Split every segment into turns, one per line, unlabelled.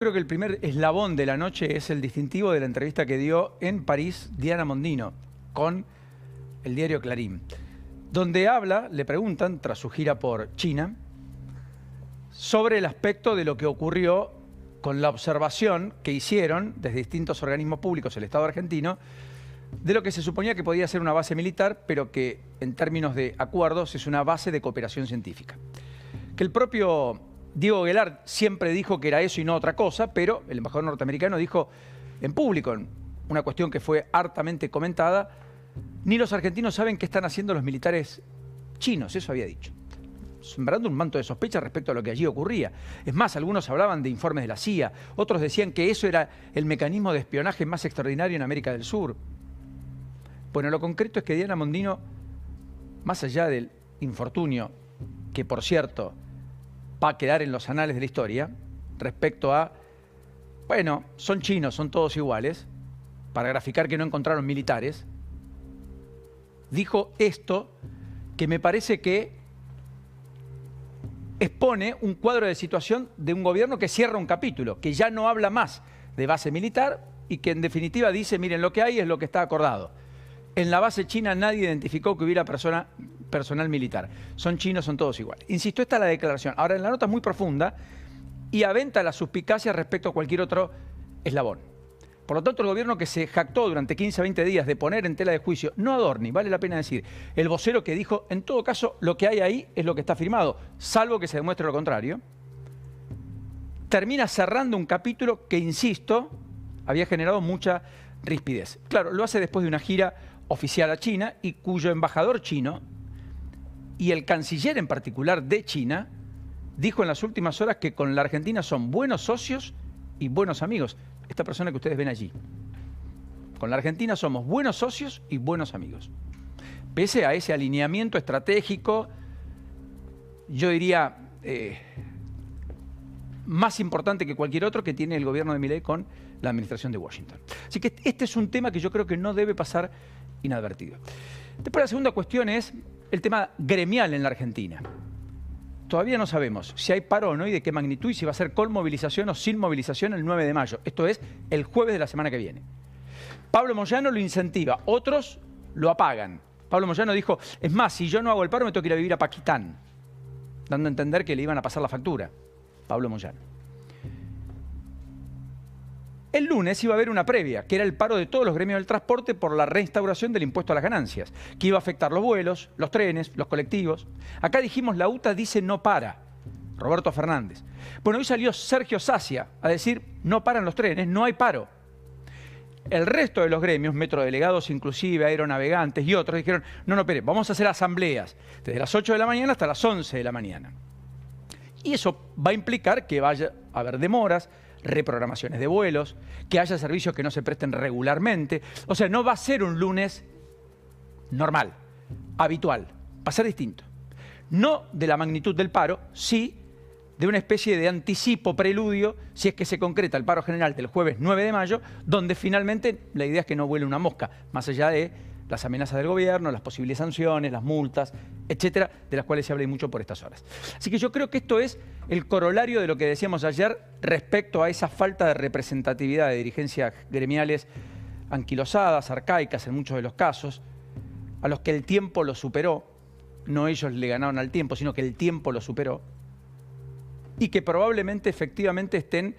Creo que el primer eslabón de la noche es el distintivo de la entrevista que dio en París Diana Mondino con el diario Clarín, donde le preguntan, tras su gira por China, sobre el aspecto de lo que ocurrió con la observación que hicieron desde distintos organismos públicos el Estado argentino de lo que se suponía que podía ser una base militar, pero que en términos de acuerdos es una base de cooperación científica. Que el propio Diego Guelard siempre dijo que era eso y no otra cosa, pero el embajador norteamericano dijo en público, en una cuestión que fue hartamente comentada, ni los argentinos saben qué están haciendo los militares chinos, eso había dicho. Sembrando un manto de sospecha respecto a lo que allí ocurría. Es más, algunos hablaban de informes de la CIA, otros decían que eso era el mecanismo de espionaje más extraordinario en América del Sur. Bueno, lo concreto es que Diana Mondino, más allá del infortunio, que por cierto va a quedar en los anales de la historia, respecto a, bueno, son chinos, son todos iguales, para graficar que no encontraron militares, dijo esto que me parece que expone un cuadro de situación de un gobierno que cierra un capítulo, que ya no habla más de base militar y que en definitiva dice, miren, lo que hay es lo que está acordado. En la base china nadie identificó que hubiera personal militar. Son chinos, son todos iguales. Insisto, esta es la declaración. Ahora, en la nota es muy profunda y aventa la suspicacia respecto a cualquier otro eslabón. Por lo tanto, el gobierno que se jactó durante 15 a 20 días de poner en tela de juicio, no Adorni, vale la pena decir, el vocero que dijo, en todo caso, lo que hay ahí es lo que está firmado, salvo que se demuestre lo contrario, termina cerrando un capítulo que, insisto, había generado mucha rispidez. Claro, lo hace después de una gira oficial a China y cuyo embajador chino y el canciller en particular de China dijo en las últimas horas que con la Argentina son buenos socios y buenos amigos. Esta persona que ustedes ven allí. Con la Argentina somos buenos socios y buenos amigos. Pese a ese alineamiento estratégico, yo diría, más importante que cualquier otro que tiene el gobierno de Milei con la administración de Washington. Así que este es un tema que yo creo que no debe pasar inadvertido. Después la segunda cuestión es el tema gremial en la Argentina. Todavía no sabemos si hay paro o no y de qué magnitud y si va a ser con movilización o sin movilización el 9 de mayo. Esto es el jueves de la semana que viene. Pablo Moyano lo incentiva, otros lo apagan. Pablo Moyano dijo, es más, si yo no hago el paro me tengo que ir a vivir a Pakistán, dando a entender que le iban a pasar la factura. Pablo Moyano. El lunes iba a haber una previa, que era el paro de todos los gremios del transporte por la reinstauración del impuesto a las ganancias, que iba a afectar los vuelos, los trenes, los colectivos. Acá dijimos, la UTA dice no para, Roberto Fernández. Bueno, hoy salió Sergio Sacia a decir, no paran los trenes, no hay paro. El resto de los gremios, metrodelegados inclusive, aeronavegantes y otros, dijeron, no, espere, vamos a hacer asambleas desde las 8 de la mañana hasta las 11 de la mañana. Y eso va a implicar que vaya a haber demoras, reprogramaciones de vuelos, que haya servicios que no se presten regularmente. O sea, no va a ser un lunes normal, habitual, va a ser distinto. No de la magnitud del paro, sí de una especie de anticipo, preludio, si es que se concreta el paro general del jueves 9 de mayo, donde finalmente la idea es que no vuele una mosca, más allá de las amenazas del gobierno, las posibles sanciones, las multas, etcétera, de las cuales se habla mucho por estas horas. Así que yo creo que esto es el corolario de lo que decíamos ayer respecto a esa falta de representatividad de dirigencias gremiales anquilosadas, arcaicas en muchos de los casos, a los que el tiempo lo superó, no ellos le ganaron al tiempo, sino que el tiempo lo superó, y que probablemente efectivamente estén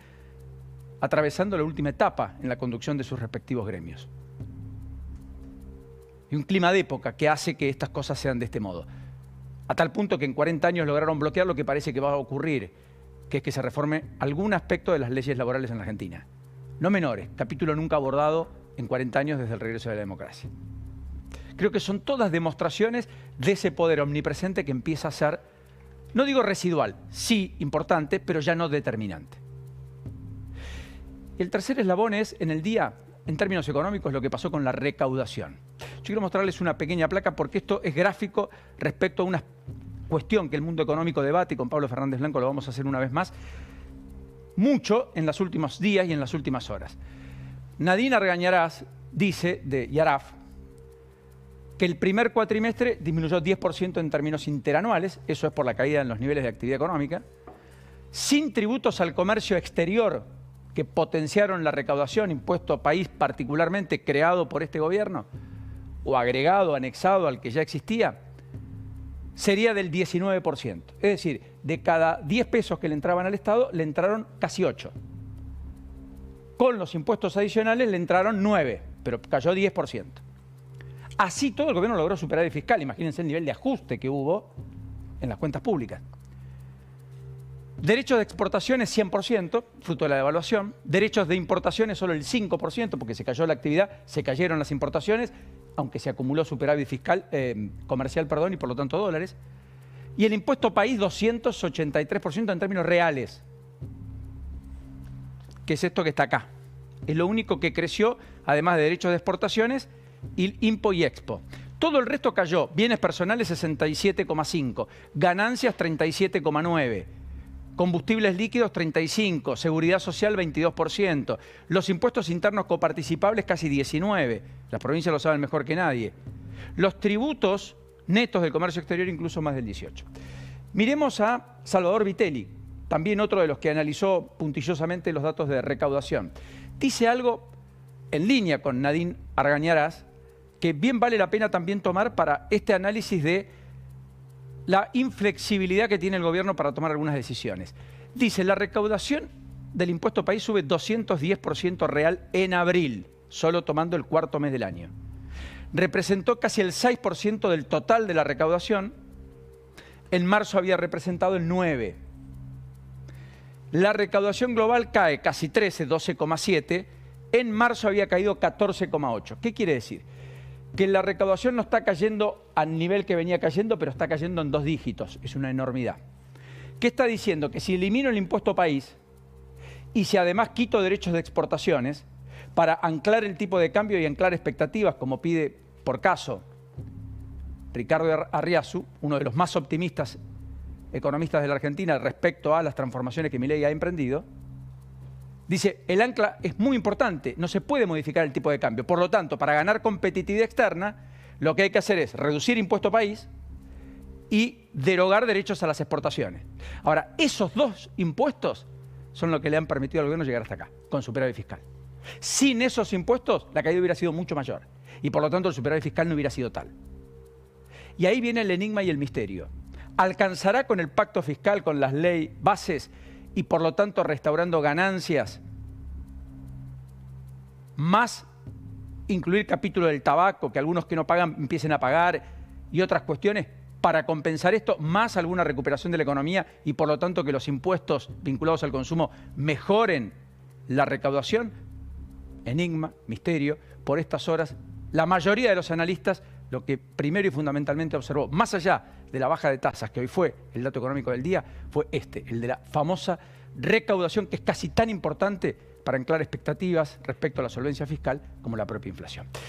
atravesando la última etapa en la conducción de sus respectivos gremios. Y un clima de época que hace que estas cosas sean de este modo. A tal punto que en 40 años lograron bloquear lo que parece que va a ocurrir, que es que se reforme algún aspecto de las leyes laborales en la Argentina. No menores, capítulo nunca abordado en 40 años desde el regreso de la democracia. Creo que son todas demostraciones de ese poder omnipresente que empieza a ser, no digo residual, sí importante, pero ya no determinante. Y el tercer eslabón es, en el día, en términos económicos, lo que pasó con la recaudación. Yo quiero mostrarles una pequeña placa porque esto es gráfico respecto a una cuestión que el mundo económico debate, y con Pablo Fernández Blanco lo vamos a hacer una vez más, mucho en los últimos días y en las últimas horas. Nadine Argañarás dice de Yaraf que el primer cuatrimestre disminuyó 10% en términos interanuales, eso es por la caída en los niveles de actividad económica, sin tributos al comercio exterior que potenciaron la recaudación, impuesto país particularmente creado por este gobierno, o agregado, anexado al que ya existía, sería del 19%. Es decir, de cada 10 pesos que le entraban al Estado, le entraron casi 8. Con los impuestos adicionales le entraron 9, pero cayó 10%. Así todo el gobierno logró superar el fiscal. Imagínense el nivel de ajuste que hubo en las cuentas públicas. Derechos de exportación es 100%, fruto de la devaluación. Derechos de importación es solo el 5%, porque se cayó la actividad, se cayeron las importaciones, aunque se acumuló superávit fiscal, comercial, y por lo tanto dólares. Y el impuesto país 283% en términos reales. ¿Qué es esto que está acá? Es lo único que creció, además de derechos de exportaciones, y IMPO y EXPO. Todo el resto cayó. Bienes personales 67,5%, ganancias 37,9%. Combustibles líquidos 35%, seguridad social 22%, los impuestos internos coparticipables casi 19%, las provincias lo saben mejor que nadie. Los tributos netos del comercio exterior incluso más del 18%. Miremos a Salvador Vitelli, también otro de los que analizó puntillosamente los datos de recaudación. Dice algo en línea con Nadine Argañarás que bien vale la pena también tomar para este análisis de la inflexibilidad que tiene el gobierno para tomar algunas decisiones. Dice, la recaudación del impuesto país sube 210% real en abril, solo tomando el cuarto mes del año. Representó casi el 6% del total de la recaudación. En marzo había representado el 9%. La recaudación global cae casi 13, 12,7%. En marzo había caído 14,8%. ¿Qué quiere decir? Que la recaudación no está cayendo al nivel que venía cayendo, pero está cayendo en 2 dígitos. Es una enormidad. ¿Qué está diciendo? Que si elimino el impuesto país y si además quito derechos de exportaciones para anclar el tipo de cambio y anclar expectativas, como pide por caso Ricardo Arriazu, uno de los más optimistas economistas de la Argentina respecto a las transformaciones que Milei ha emprendido, dice, el ancla es muy importante, no se puede modificar el tipo de cambio. Por lo tanto, para ganar competitividad externa, lo que hay que hacer es reducir impuesto país y derogar derechos a las exportaciones. Ahora, esos 2 impuestos son lo que le han permitido al gobierno llegar hasta acá, con superávit fiscal. Sin esos impuestos, la caída hubiera sido mucho mayor y por lo tanto el superávit fiscal no hubiera sido tal. Y ahí viene el enigma y el misterio. ¿Alcanzará con el pacto fiscal, con las leyes bases y por lo tanto restaurando ganancias, más incluir capítulo del tabaco, que algunos que no pagan empiecen a pagar y otras cuestiones para compensar esto, más alguna recuperación de la economía y por lo tanto que los impuestos vinculados al consumo mejoren la recaudación? Enigma, misterio, por estas horas la mayoría de los analistas lo que primero y fundamentalmente observó, más allá de la baja de tasas, que hoy fue el dato económico del día, fue el de la famosa recaudación, que es casi tan importante para anclar expectativas respecto a la solvencia fiscal como la propia inflación.